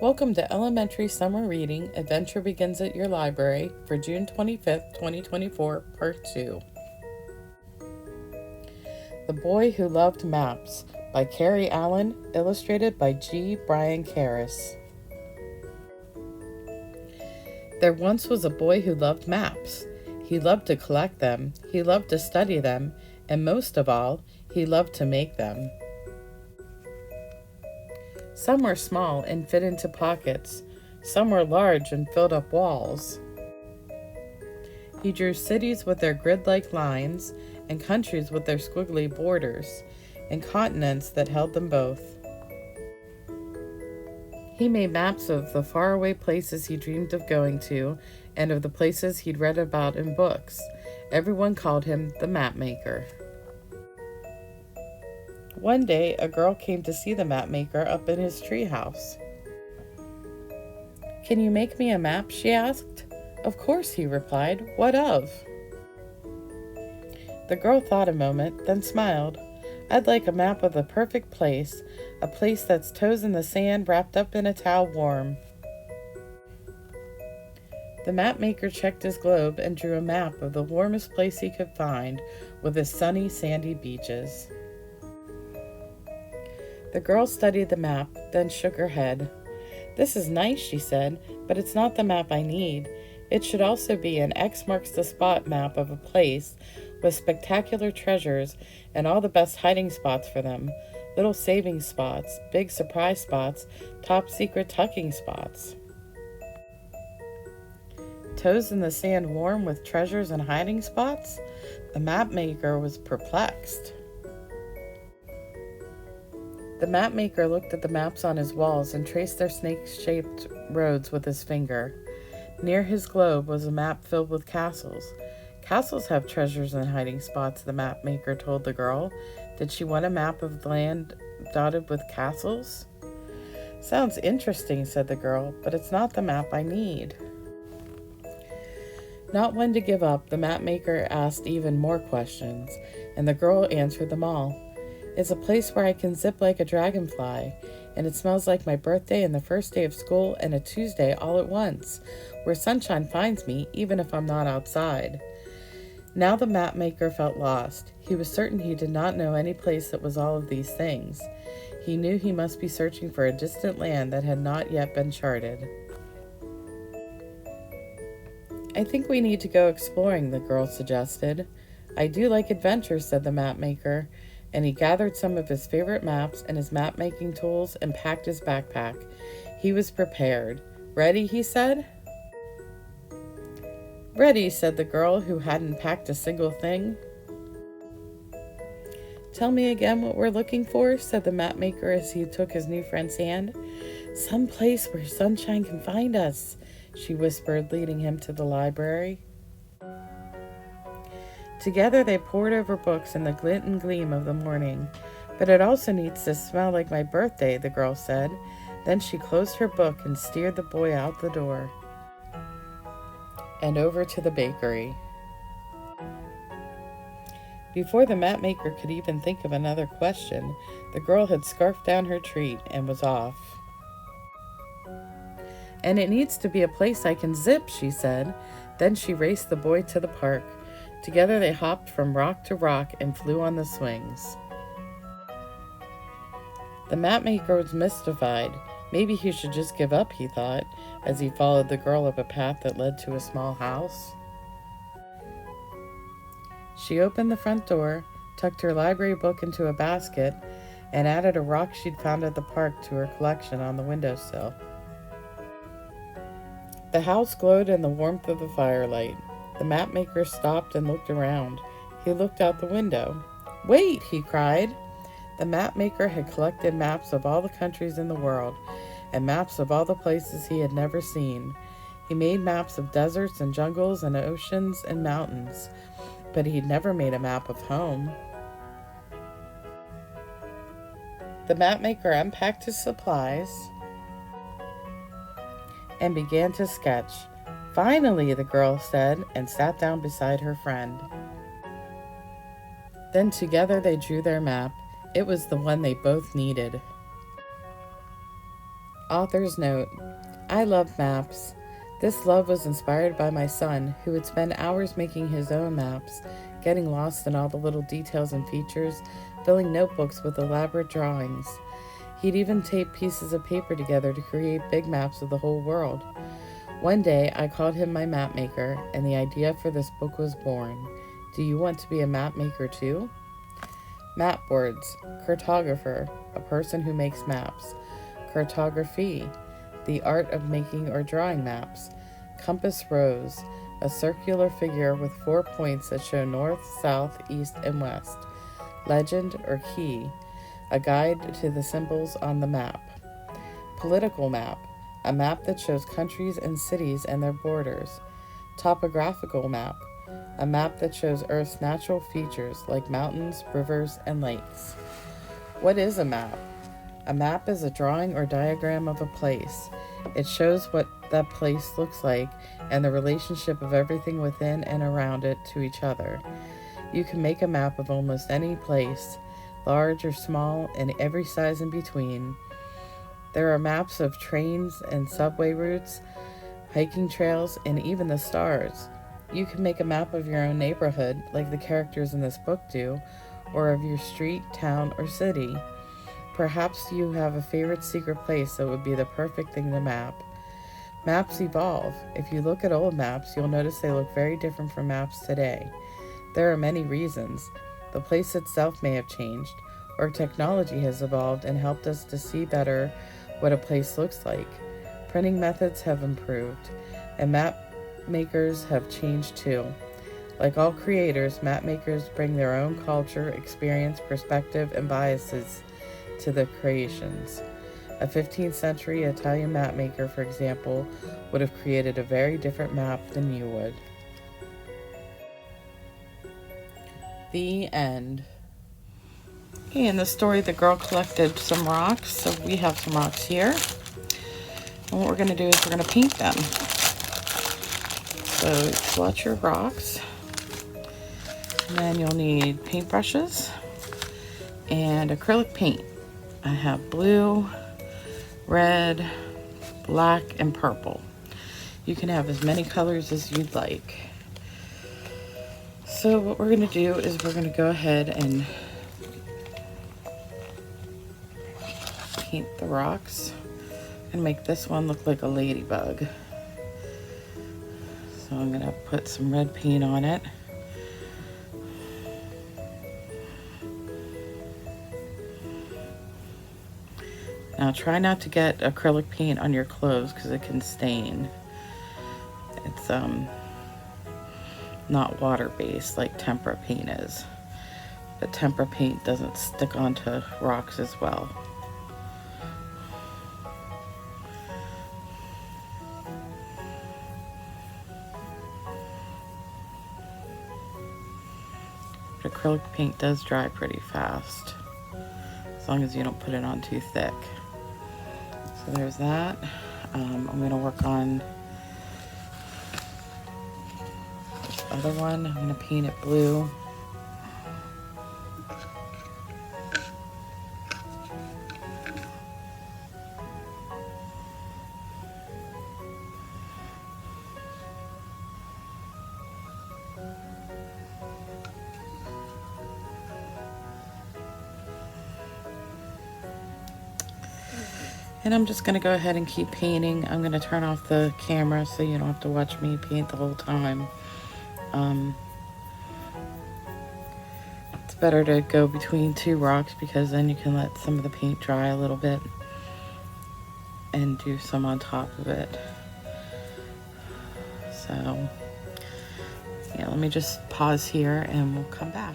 Welcome to Elementary Summer Reading Adventure Begins at Your Library for June 25th, 2024, Part 2. The Boy Who Loved Maps by Kari Allen, illustrated by G. Brian Karras. There once was a boy who loved maps. He loved to collect them, he loved to study them, and most of all, he loved to make them. Some were small and fit into pockets. Some were large and filled up walls. He drew cities with their grid-like lines, and countries with their squiggly borders, and continents that held them both. He made maps of the faraway places he dreamed of going to, and of the places he'd read about in books. Everyone called him the map maker. One day, a girl came to see the map maker up in his treehouse. "Can you make me a map?" she asked. "Of course," he replied. "What of?" The girl thought a moment, then smiled. "I'd like a map of the perfect place, a place that's toes in the sand wrapped up in a towel warm." The map maker checked his globe and drew a map of the warmest place he could find, with its sunny, sandy beaches. The girl studied the map, then shook her head. "This is nice," she said, "but it's not the map I need. It should also be an X marks the spot map of a place with spectacular treasures and all the best hiding spots for them, little saving spots, big surprise spots, top secret tucking spots." Toes in the sand warm with treasures and hiding spots? The map maker was perplexed. The map maker looked at the maps on his walls and traced their snake-shaped roads with his finger. Near his globe was a map filled with castles. "Castles have treasures and hiding spots," the map maker told the girl. Did she want a map of land dotted with castles? "Sounds interesting," said the girl, "but it's not the map I need." Not one to give up, the map maker asked even more questions, and the girl answered them all. "It's a place where I can zip like a dragonfly, and it smells like my birthday and the first day of school and a Tuesday all at once, where sunshine finds me even if I'm not outside." Now the map maker felt lost. He was certain he did not know any place that was all of these things. He knew he must be searching for a distant land that had not yet been charted. "I think we need to go exploring," the girl suggested. "I do like adventure," said the map maker, and he gathered some of his favorite maps and his map-making tools and packed his backpack. He was prepared. "Ready?" he said. "Ready," said the girl, who hadn't packed a single thing. "Tell me again what we're looking for," said the map maker as he took his new friend's hand. "Some place where sunshine can find us," she whispered, leading him to the library. Together they pored over books in the glint and gleam of the morning. "But it also needs to smell like my birthday," the girl said. Then she closed her book and steered the boy out the door and over to the bakery. Before the map maker could even think of another question, the girl had scarfed down her treat and was off. "And it needs to be a place I can zip," she said. Then she raced the boy to the park. Together they hopped from rock to rock and flew on the swings. The map maker was mystified. Maybe he should just give up, he thought, as he followed the girl up a path that led to a small house. She opened the front door, tucked her library book into a basket, and added a rock she'd found at the park to her collection on the windowsill. The house glowed in the warmth of the firelight. The map maker stopped and looked around. He looked out the window. "Wait!" he cried. The map maker had collected maps of all the countries in the world, and maps of all the places he had never seen. He made maps of deserts and jungles and oceans and mountains, but he'd never made a map of home. The map maker unpacked his supplies and began to sketch. "Finally," the girl said, and sat down beside her friend. Then together they drew their map. It was the one they both needed. Author's note: I love maps. This love was inspired by my son, who would spend hours making his own maps, getting lost in all the little details and features, filling notebooks with elaborate drawings. He'd even tape pieces of paper together to create big maps of the whole world. One day, I called him my map maker, and the idea for this book was born. Do you want to be a map maker too? Map boards: cartographer, a person who makes maps. Cartography: the art of making or drawing maps. Compass rose: a circular figure with 4 points that show north, south, east, and west. Legend or key: a guide to the symbols on the map. Political map: a map that shows countries and cities and their borders. Topographical map: a map that shows Earth's natural features like mountains, rivers, and lakes. What is a map? A map is a drawing or diagram of a place. It shows what that place looks like and the relationship of everything within and around it to each other. You can make a map of almost any place, large or small, and every size in between. There are maps of trains and subway routes, hiking trails, and even the stars. You can make a map of your own neighborhood, like the characters in this book do, or of your street, town, or city. Perhaps you have a favorite secret place that would be the perfect thing to map. Maps evolve. If you look at old maps, you'll notice they look very different from maps today. There are many reasons. The place itself may have changed, or technology has evolved and helped us to see better what a place looks like. Printing methods have improved, and map makers have changed too. Like all creators, map makers bring their own culture, experience, perspective, and biases to the creations. A 15th century Italian map maker, for example, would have created a very different map than you would. The end. Okay, in the story, the girl collected some rocks, so we have some rocks here. And what we're going to do is we're going to paint them. So swatch your rocks, and then you'll need paintbrushes and acrylic paint. I have blue, red, black, and purple. You can have as many colors as you'd like. So what we're going to do is we're going to go ahead and paint the rocks and make this one look like a ladybug. So I'm going to put some red paint on it. Now try not to get acrylic paint on your clothes because it can stain. It's not water-based like tempera paint is. But tempera paint doesn't stick onto rocks as well. But acrylic paint does dry pretty fast, as long as you don't put it on too thick. So there's that. I'm going to work on this other one. I'm going to paint it blue. And I'm just going to go ahead and keep painting. I'm going to turn off the camera so you don't have to watch me paint the whole time. It's better to go between two rocks because then you can let some of the paint dry a little bit and do some on top of it. So, yeah, let me just pause here and we'll come back.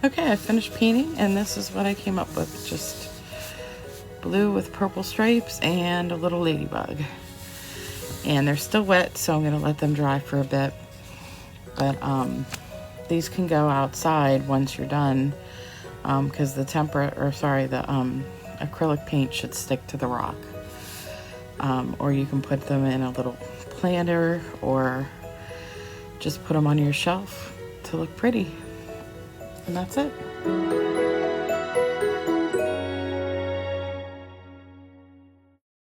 Okay, I finished painting and this is what I came up with. Just blue with purple stripes and a little ladybug. And they're still wet, so I'm going to let them dry for a bit. But these can go outside once you're done, because the acrylic paint should stick to the rock. Or you can put them in a little planter or just put them on your shelf to look pretty. And that's it.